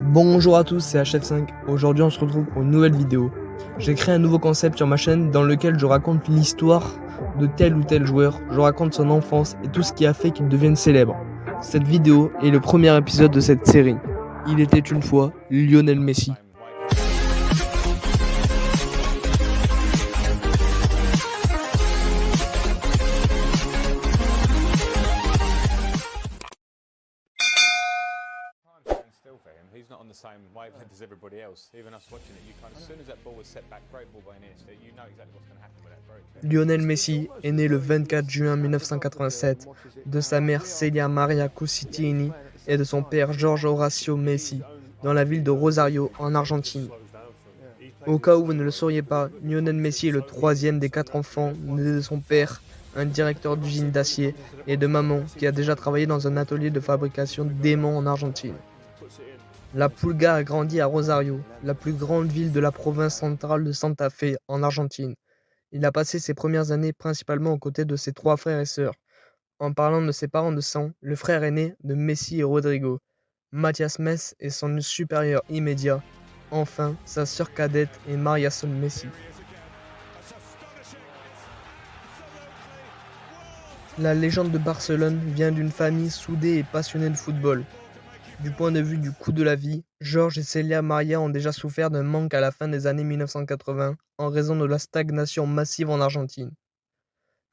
Bonjour à tous, c'est HF5. Aujourd'hui, on se retrouve pour une nouvelle vidéo. J'ai créé un nouveau concept sur ma chaîne dans lequel je raconte l'histoire de tel ou tel joueur. Je raconte son enfance et tout ce qui a fait qu'il devienne célèbre. Cette vidéo est le premier épisode de cette série. Il était une fois Lionel Messi. He's not on the same wavelength as everybody else. Even us watching it, you kind of, as soon as that ball was set back, great ball by Iniesta, you know exactly what's going to happen with that. Very clear. Lionel Messi est né le 24 juin 1987 de sa mère Celia Maria Cusitini et de son père Jorge Horacio Messi dans la ville de Rosario en Argentine. Au cas où vous ne le sauriez pas, Lionel Messi est le troisième des 4 enfants nés de son père, un directeur d'usine d'acier, et de maman qui a déjà travaillé dans un atelier de fabrication d'aimants en Argentine. La Pulga a grandi à Rosario, la plus grande ville de la province centrale de Santa Fe, en Argentine. Il a passé ses premières années principalement aux côtés de ses 3 frères et sœurs. En parlant de ses parents de sang, le frère aîné de Messi et Rodrigo, Matías Messi est son supérieur immédiat. Enfin, sa sœur cadette est María-Sol Messi. La légende de Barcelone vient d'une famille soudée et passionnée de football. Du point de vue du coût de la vie, Jorge et Celia Maria ont déjà souffert d'un manque à la fin des années 1980 en raison de la stagnation massive en Argentine.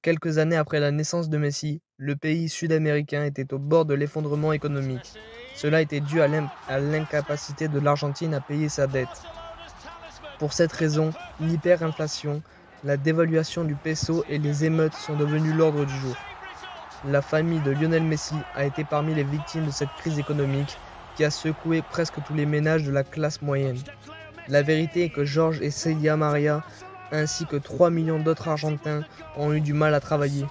Quelques années après la naissance de Messi, le pays sud-américain était au bord de l'effondrement économique. Cela était dû à l'incapacité de l'Argentine à payer sa dette. Pour cette raison, l'hyperinflation, la dévaluation du peso et les émeutes sont devenus l'ordre du jour. La famille de Lionel Messi a été parmi les victimes de cette crise économique qui a secoué presque tous les ménages de la classe moyenne. La vérité est que Jorge et Celia Maria, ainsi que 3 millions d'autres Argentins, ont eu du mal à travailler.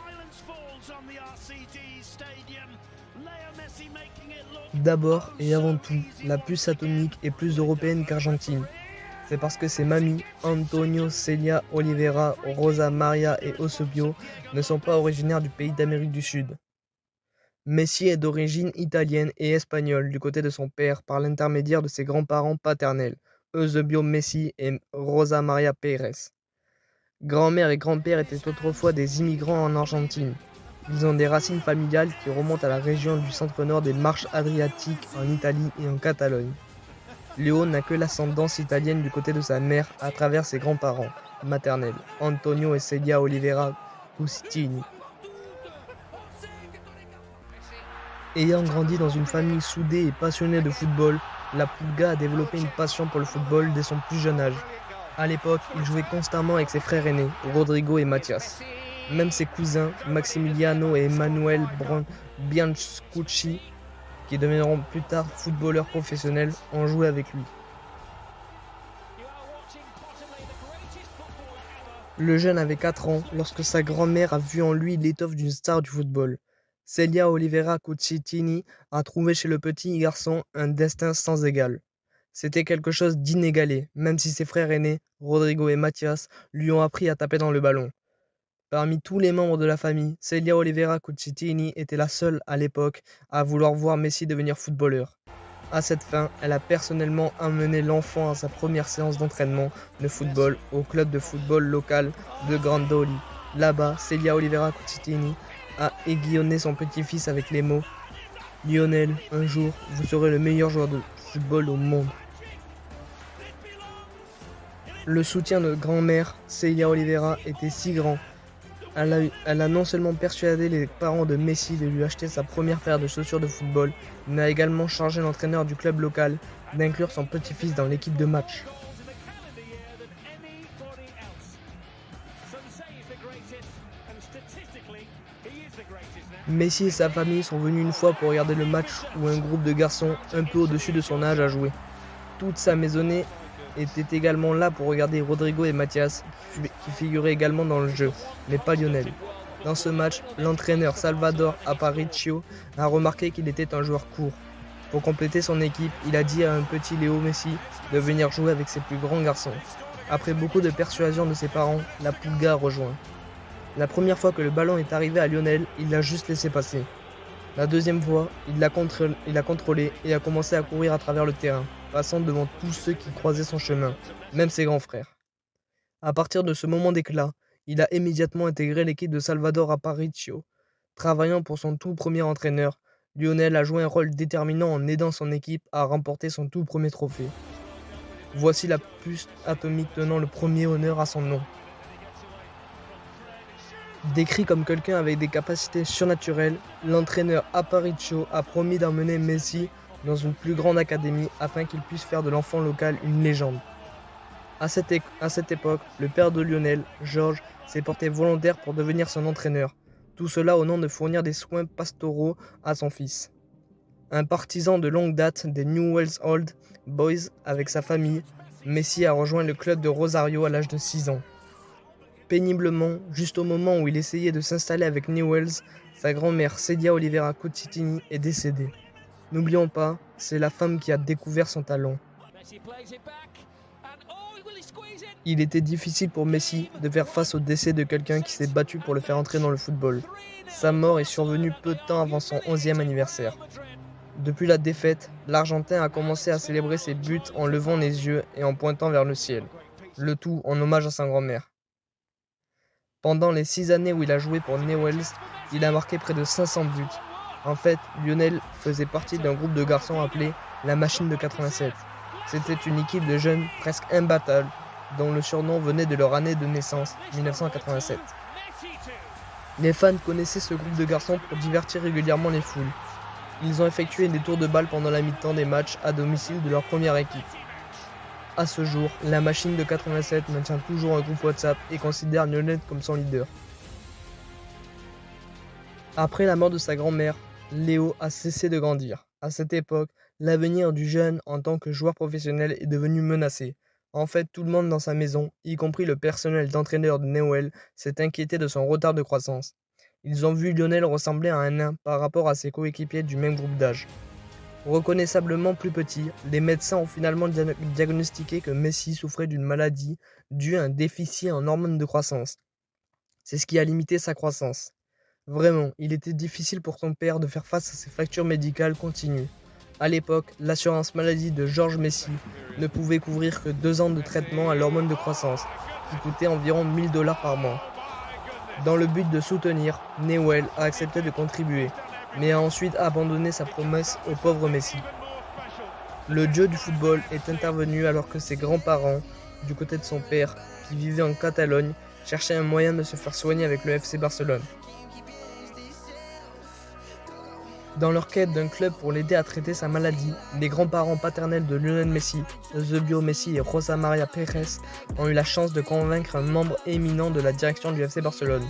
D'abord et avant tout, la puce atomique est plus européenne qu'argentine. C'est parce que ses mamies, Antonio, Celia, Oliveira, Rosa Maria et Eusebio, ne sont pas originaires du pays d'Amérique du Sud. Messi est d'origine italienne et espagnole du côté de son père par l'intermédiaire de ses grands-parents paternels, Eusebio Messi et Rosa Maria Pérez. Grand-mère et grand-père étaient autrefois des immigrants en Argentine. Ils ont des racines familiales qui remontent à la région du centre-nord des Marches adriatiques en Italie et en Catalogne. Léo n'a que l'ascendance italienne du côté de sa mère à travers ses grands-parents maternels, Antonio et Celia Oliveira Cusitini. Ayant grandi dans une famille soudée et passionnée de football, la Pulga a développé une passion pour le football dès son plus jeune âge. À l'époque, il jouait constamment avec ses frères aînés, Rodrigo et Matías. Même ses cousins, Maximiliano et Emanuel Biancucci, qui deviendront plus tard footballeurs professionnels, ont joué avec lui. Le jeune avait 4 ans lorsque sa grand-mère a vu en lui l'étoffe d'une star du football. Celia Oliveira Cusitini a trouvé chez le petit garçon un destin sans égal. C'était quelque chose d'inégalé, même si ses frères aînés, Rodrigo et Matías, lui ont appris à taper dans le ballon. Parmi tous les membres de la famille, Celia Oliveira Cusitini était la seule à l'époque à vouloir voir Messi devenir footballeur. À cette fin, elle a personnellement amené l'enfant à sa première séance d'entraînement de football au club de football local de Grandoli. Là-bas, Celia Oliveira Cusitini a aiguillonné son petit-fils avec les mots « Lionel, un jour, vous serez le meilleur joueur de football au monde ». Le soutien de grand-mère, Celia Oliveira, était si grand. Elle a non seulement persuadé les parents de Messi de lui acheter sa première paire de chaussures de football, mais a également chargé l'entraîneur du club local d'inclure son petit-fils dans l'équipe de match. Messi et sa famille sont venus une fois pour regarder le match où un groupe de garçons un peu au-dessus de son âge a joué. Toute sa maisonnée était également là pour regarder Rodrigo et Matías, qui figuraient également dans le jeu, mais pas Lionel. Dans ce match, l'entraîneur Salvador Aparicio a remarqué qu'il était un joueur court. Pour compléter son équipe, il a dit à un petit Léo Messi de venir jouer avec ses plus grands garçons. Après beaucoup de persuasion de ses parents, la Pulga a rejoint. La première fois que le ballon est arrivé à Lionel, il l'a juste laissé passer. La deuxième fois, il a contrôlé et a commencé à courir à travers le terrain, passant devant tous ceux qui croisaient son chemin, même ses grands frères. À partir de ce moment d'éclat, il a immédiatement intégré l'équipe de Salvador Aparicio. Travaillant pour son tout premier entraîneur, Lionel a joué un rôle déterminant en aidant son équipe à remporter son tout premier trophée. Voici la puce atomique tenant le premier honneur à son nom. Décrit comme quelqu'un avec des capacités surnaturelles, l'entraîneur Aparicio a promis d'emmener Messi dans une plus grande académie afin qu'il puisse faire de l'enfant local une légende. À cette époque, le père de Lionel, George, s'est porté volontaire pour devenir son entraîneur, tout cela au nom de fournir des soins pastoraux à son fils. Un partisan de longue date des Newell's Old Boys avec sa famille, Messi a rejoint le club de Rosario à l'âge de 6 ans. Péniblement, juste au moment où il essayait de s'installer avec Newell's, sa grand-mère Celia Oliveira Coutinho est décédée. N'oublions pas, c'est la femme qui a découvert son talent. Il était difficile pour Messi de faire face au décès de quelqu'un qui s'est battu pour le faire entrer dans le football. Sa mort est survenue peu de temps avant son 11e anniversaire. Depuis la défaite, l'Argentin a commencé à célébrer ses buts en levant les yeux et en pointant vers le ciel. Le tout en hommage à sa grand-mère. Pendant les 6 années où il a joué pour Newell's, il a marqué près de 500 buts. En fait, Lionel faisait partie d'un groupe de garçons appelé la Machine de 87. C'était une équipe de jeunes presque imbattables, dont le surnom venait de leur année de naissance, 1987. Les fans connaissaient ce groupe de garçons pour divertir régulièrement les foules. Ils ont effectué des tours de balle pendant la mi-temps des matchs à domicile de leur première équipe. À ce jour, la Machine de 87 maintient toujours un groupe WhatsApp et considère Lionel comme son leader. Après la mort de sa grand-mère, Léo a cessé de grandir. À cette époque, l'avenir du jeune en tant que joueur professionnel est devenu menacé. En fait, tout le monde dans sa maison, y compris le personnel d'entraîneur de Newell's, s'est inquiété de son retard de croissance. Ils ont vu Lionel ressembler à un nain par rapport à ses coéquipiers du même groupe d'âge. Reconnaissablement plus petit, les médecins ont finalement diagnostiqué que Messi souffrait d'une maladie due à un déficit en hormones de croissance. C'est ce qui a limité sa croissance. Vraiment, il était difficile pour son père de faire face à ces factures médicales continues. À l'époque, l'assurance maladie de George Messi ne pouvait couvrir que 2 ans de traitement à l'hormone de croissance, qui coûtait environ 1 000 $ par mois. Dans le but de soutenir, Newell a accepté de contribuer, mais a ensuite abandonné sa promesse au pauvre Messi. Le dieu du football est intervenu alors que ses grands-parents, du côté de son père, qui vivait en Catalogne, cherchaient un moyen de se faire soigner avec le FC Barcelone. Dans leur quête d'un club pour l'aider à traiter sa maladie, les grands-parents paternels de Lionel Messi, Eusebio Messi et Rosa Maria Pérez, ont eu la chance de convaincre un membre éminent de la direction du FC Barcelone.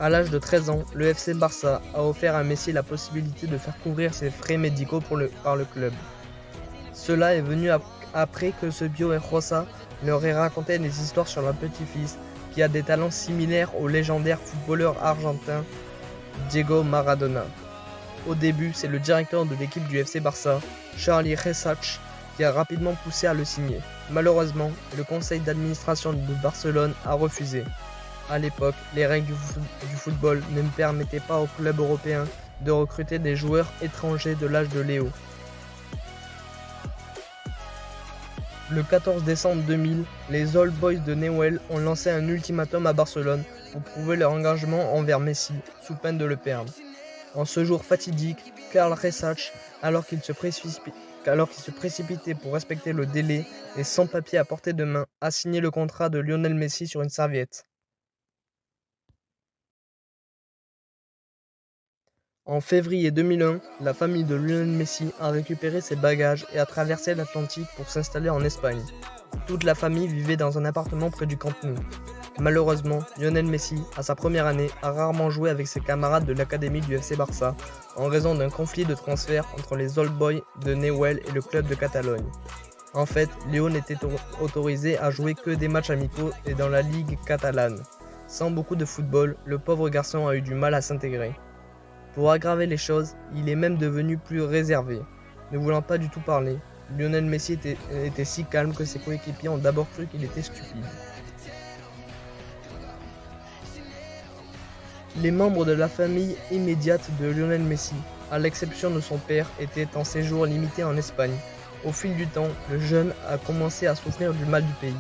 À l'âge de 13 ans, le FC Barça a offert à Messi la possibilité de faire couvrir ses frais médicaux par le club. Cela est venu après que Eusebio et Rosa leur aient raconté des histoires sur leur petit-fils, qui a des talents similaires au légendaire footballeur argentin Diego Maradona. Au début, c'est le directeur de l'équipe du FC Barça, Charlie Rexach, qui a rapidement poussé à le signer. Malheureusement, le conseil d'administration de Barcelone a refusé. À l'époque, les règles du football ne permettaient pas aux clubs européens de recruter des joueurs étrangers de l'âge de Léo. Le 14 décembre 2000, les Old Boys de Newell's ont lancé un ultimatum à Barcelone pour prouver leur engagement envers Messi, sous peine de le perdre. En ce jour fatidique, Karl Rexach, alors qu'il se précipitait pour respecter le délai et sans papier à portée de main, a signé le contrat de Lionel Messi sur une serviette. En février 2001, la famille de Lionel Messi a récupéré ses bagages et a traversé l'Atlantique pour s'installer en Espagne. Toute la famille vivait dans un appartement près du Camp Nou. Malheureusement, Lionel Messi, à sa première année, a rarement joué avec ses camarades de l'académie du FC Barça, en raison d'un conflit de transfert entre les Old Boys de Newell's et le club de Catalogne. En fait, Léo n'était autorisé à jouer que des matchs amicaux et dans la Ligue catalane. Sans beaucoup de football, le pauvre garçon a eu du mal à s'intégrer. Pour aggraver les choses, il est même devenu plus réservé. Ne voulant pas du tout parler, Lionel Messi était si calme que ses coéquipiers ont d'abord cru qu'il était stupide. Les membres de la famille immédiate de Lionel Messi, à l'exception de son père, était en séjour limité en Espagne. Au fil du temps, le jeune a commencé à souffrir du mal du pays.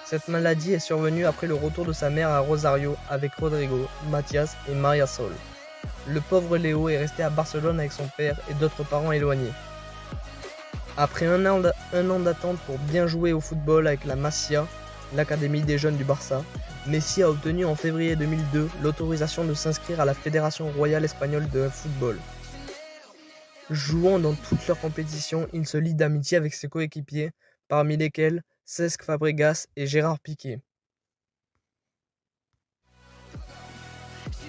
Cette maladie est survenue après le retour de sa mère à Rosario avec Rodrigo, Mathias et Maria Sol. Le pauvre Léo est resté à Barcelone avec son père et d'autres parents éloignés. Après un an d'attente pour bien jouer au football avec la Masia, l'académie des jeunes du Barça, Messi a obtenu en février 2002 l'autorisation de s'inscrire à la Fédération royale espagnole de football. Jouant dans toutes leurs compétitions, il se lie d'amitié avec ses coéquipiers, parmi lesquels Cesc Fabregas et Gérard Piqué.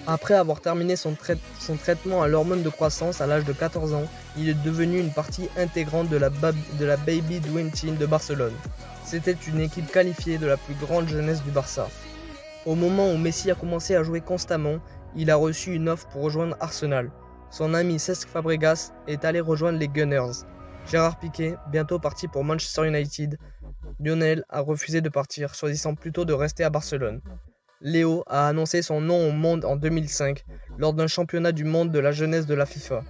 Après avoir terminé son traitement à l'hormone de croissance à l'âge de 14 ans, il est devenu une partie intégrante de la Baby Dream Team de Barcelone. C'était une équipe qualifiée de la plus grande jeunesse du Barça. Au moment où Messi a commencé à jouer constamment, il a reçu une offre pour rejoindre Arsenal. Son ami Cesc Fabregas est allé rejoindre les Gunners. Gérard Piqué, bientôt parti pour Manchester United, Lionel a refusé de partir, choisissant plutôt de rester à Barcelone. Léo a annoncé son nom au monde en 2005, lors d'un championnat du monde de la jeunesse de la FIFA.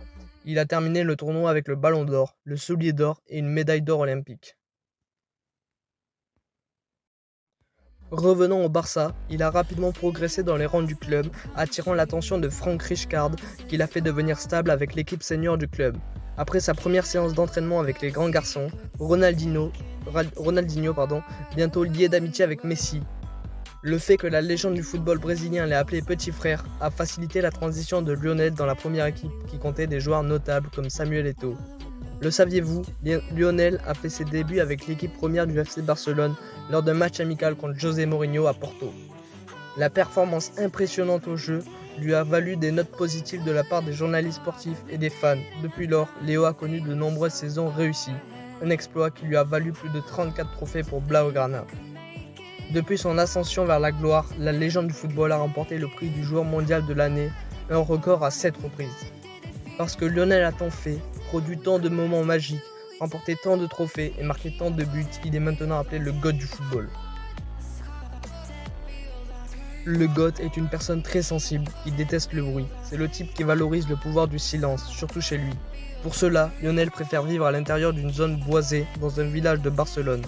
Il a terminé le tournoi avec le ballon d'or, le soulier d'or et une médaille d'or olympique. Revenant au Barça, il a rapidement progressé dans les rangs du club, attirant l'attention de Frank Rijkaard, qui l'a fait devenir stable avec l'équipe senior du club. Après sa première séance d'entraînement avec les grands garçons, Ronaldinho, bientôt lié d'amitié avec Messi. Le fait que la légende du football brésilien l'ait appelé petit frère a facilité la transition de Lionel dans la première équipe qui comptait des joueurs notables comme Samuel Eto'o. Le saviez-vous, Lionel a fait ses débuts avec l'équipe première du FC Barcelone lors d'un match amical contre José Mourinho à Porto. La performance impressionnante au jeu lui a valu des notes positives de la part des journalistes sportifs et des fans. Depuis lors, Léo a connu de nombreuses saisons réussies, un exploit qui lui a valu plus de 34 trophées pour Blaugrana. Depuis son ascension vers la gloire, la légende du football a remporté le prix du joueur mondial de l'année, un record à 7 reprises. Parce que Lionel a tant fait, produit tant de moments magiques, remporté tant de trophées et marqué tant de buts, il est maintenant appelé le GOAT du football. Le GOAT est une personne très sensible, qui déteste le bruit. C'est le type qui valorise le pouvoir du silence, surtout chez lui. Pour cela, Lionel préfère vivre à l'intérieur d'une zone boisée, dans un village de Barcelone,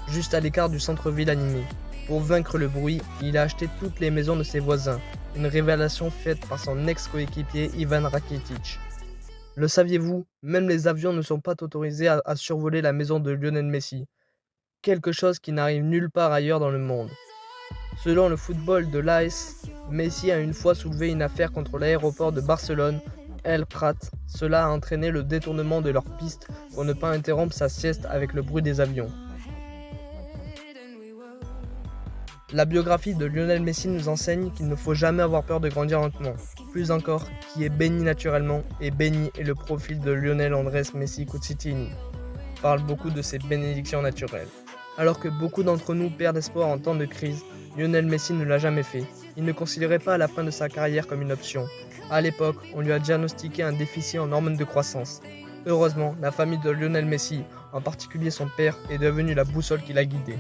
juste à l'écart du centre-ville animé. Pour vaincre le bruit, il a acheté toutes les maisons de ses voisins, une révélation faite par son ex-coéquipier Ivan Rakitic. Le saviez-vous, même les avions ne sont pas autorisés à survoler la maison de Lionel Messi. Quelque chose qui n'arrive nulle part ailleurs dans le monde. Selon le football de l'AS, Messi a une fois soulevé une affaire contre l'aéroport de Barcelone, El Prat. Cela a entraîné le détournement de leur piste pour ne pas interrompre sa sieste avec le bruit des avions. La biographie de Lionel Messi nous enseigne qu'il ne faut jamais avoir peur de grandir lentement. Plus encore, qui est béni naturellement, et béni est le profil de Lionel Andrés Messi Cucitini. Parle beaucoup de ses bénédictions naturelles. Alors que beaucoup d'entre nous perdent espoir en temps de crise, Lionel Messi ne l'a jamais fait. Il ne considérait pas la fin de sa carrière comme une option. À l'époque, on lui a diagnostiqué un déficit en hormones de croissance. Heureusement, la famille de Lionel Messi, en particulier son père, est devenue la boussole qui l'a guidé.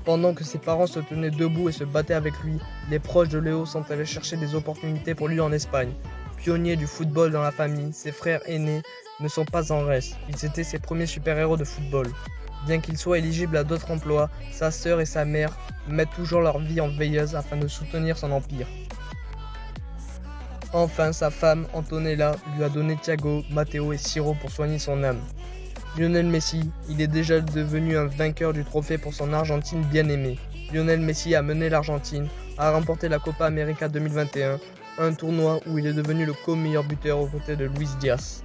Pendant que ses parents se tenaient debout et se battaient avec lui, les proches de Léo sont allés chercher des opportunités pour lui en Espagne. Pionnier du football dans la famille, ses frères aînés ne sont pas en reste. Ils étaient ses premiers super-héros de football. Bien qu'il soit éligible à d'autres emplois, sa sœur et sa mère mettent toujours leur vie en veilleuse afin de soutenir son empire. Enfin, sa femme, Antonella, lui a donné Thiago, Matteo et Ciro pour soigner son âme. Lionel Messi, il est déjà devenu un vainqueur du trophée pour son Argentine bien-aimée. Lionel Messi a mené l'Argentine à remporter la Copa América 2021, un tournoi où il est devenu le co-meilleur buteur aux côtés de Luis Diaz.